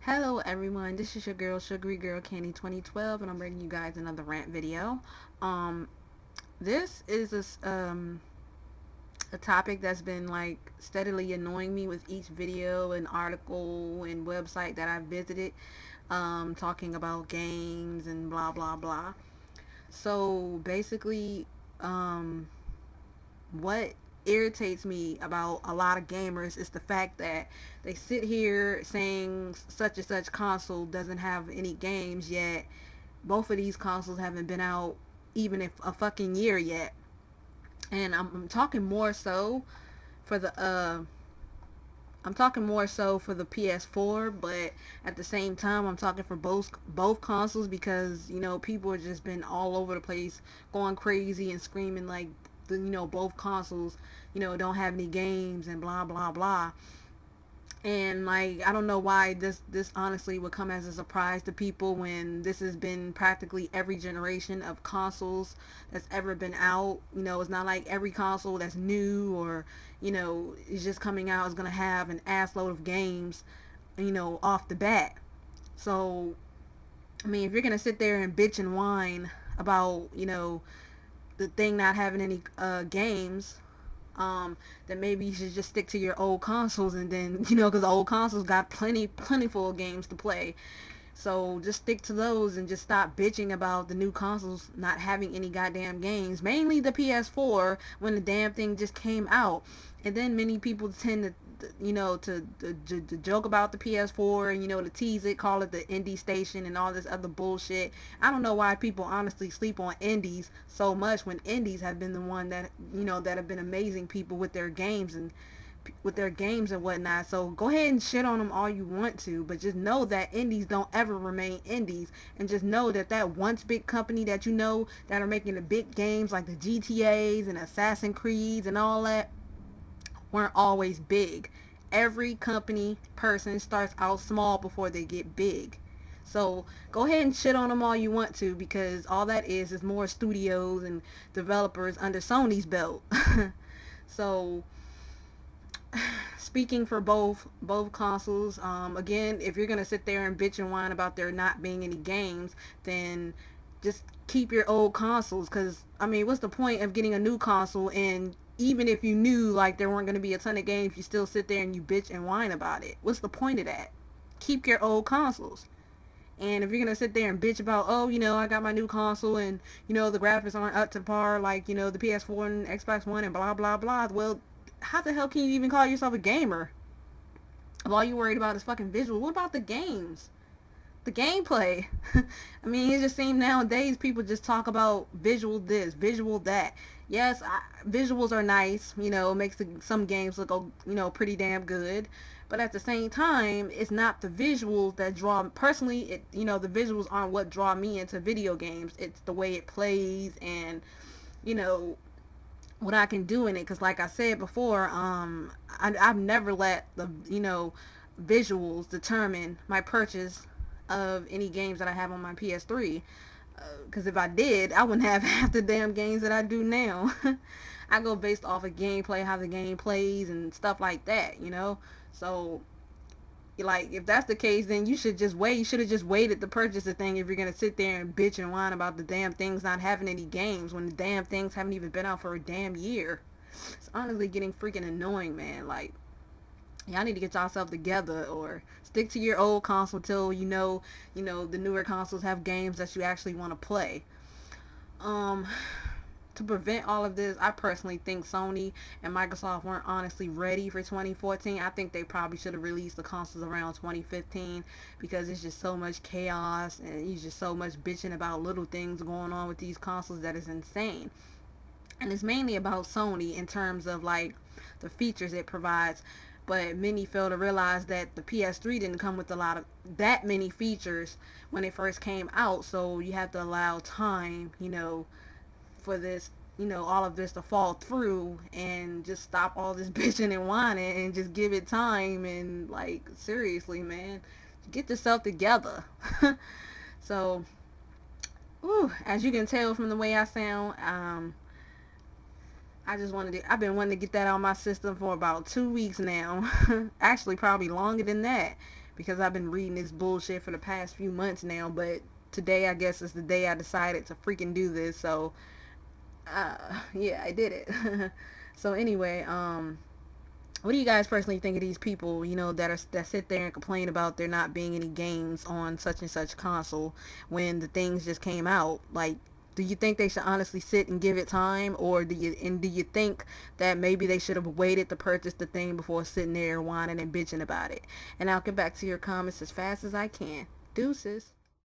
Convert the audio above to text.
Hello everyone, this is your girl Sugary Girl Candy 2012 and I'm bringing you guys another rant video. Um this is a topic that's been like steadily annoying me with each video and article and website that I've visited, talking about games and blah blah blah. So basically, um what irritates me about a lot of gamers is the fact that they sit here saying such and such console doesn't have any games, yet both of these consoles haven't been out even if a fucking year yet. And I'm talking more so for the I'm talking more so for the PS4, but at the same time, I'm talking for both consoles because people have just been all over the place, going crazy and screaming like both consoles don't have any games and blah blah blah. And like I don't know why this honestly would come as a surprise to people when this has been practically every generation of consoles that's ever been out. It's not like every console that's new or is just coming out is gonna have an ass load of games off the bat. So I mean, if you're gonna sit there and bitch and whine about the thing not having any games, then maybe you should just stick to your old consoles, and then because the old consoles got plentiful of games to play. So just stick to those and just stop bitching about the new consoles not having any goddamn games. Mainly the PS4 when the damn thing just came out. And then many people tend to to joke about the PS4 and to tease it, call it the Indiestation and all this other bullshit. I don't know why people honestly sleep on indies so much when indies have been the one that that have been amazing people with their games and whatnot. So go ahead and shit on them all you want to, but just know that indies don't ever remain indies, and just know that that once big company that that are making the big games like the GTA's and Assassin's Creeds and all that weren't always big. Every company person starts out small before they get big. So go ahead and shit on them all you want to, because all that is more studios and developers under Sony's belt. So speaking for both consoles, again, if you're gonna sit there and bitch and whine about there not being any games, then just keep your old consoles. Because I mean, what's the point of getting a new console, and even if you knew like there weren't going to be a ton of games, you still sit there and you bitch and whine about it? What's the point of that? Keep your old consoles. And if you're gonna sit there and bitch about, oh, I got my new console and the graphics aren't up to par like the PS4 and Xbox One and blah blah blah, well, how the hell can you even call yourself a gamer if all you worried about is fucking visual? What about the games? The gameplay. I mean, it just seems nowadays people just talk about visual this, visual that. Yes, visuals are nice. It makes some games look pretty damn good. But at the same time, it's not the visuals that draw. Personally, the visuals aren't what draw me into video games. It's the way it plays and you know what I can do in it. Because like I said before, I've never let the visuals determine my purchase of any games that I have on my PS3. Because if I did, I wouldn't have half the damn games that I do now. I go based off of gameplay, how the game plays, and stuff like that. So, like, if that's the case, then you should just wait. You should have just waited to purchase the thing if you're gonna sit there and bitch and whine about the damn things not having any games when the damn things haven't even been out for a damn year. It's honestly getting freaking annoying, man. Like, y'all need to get yourself together or stick to your old console till the newer consoles have games that you actually want to play. Um, to prevent all of this, I personally think Sony and Microsoft weren't honestly ready for 2014. I think they probably should have released the consoles around 2015, because it's just so much chaos and it's just so much bitching about little things going on with these consoles that is insane. And it's mainly about Sony in terms of like the features it provides, but many fail to realize that the PS3 didn't come with a lot of that many features when it first came out, so you have to allow time for this all of this to fall through, and just stop all this bitching and whining and just give it time. And like, seriously, man, get yourself together. So, as you can tell from the way I sound, I've been wanting to get that out of my system for about 2 weeks now. Actually, probably longer than that. because I've been reading this bullshit for the past few months now, but today I guess is the day I decided to freaking do this. So yeah, I did it. So anyway, what do you guys personally think of these people, that sit there and complain about there not being any games on such and such console when the things just came out? Like, do you think they should honestly sit and give it time, or do you think that maybe they should have waited to purchase the thing before sitting there whining and bitching about it? And I'll get back to your comments as fast as I can. Deuces.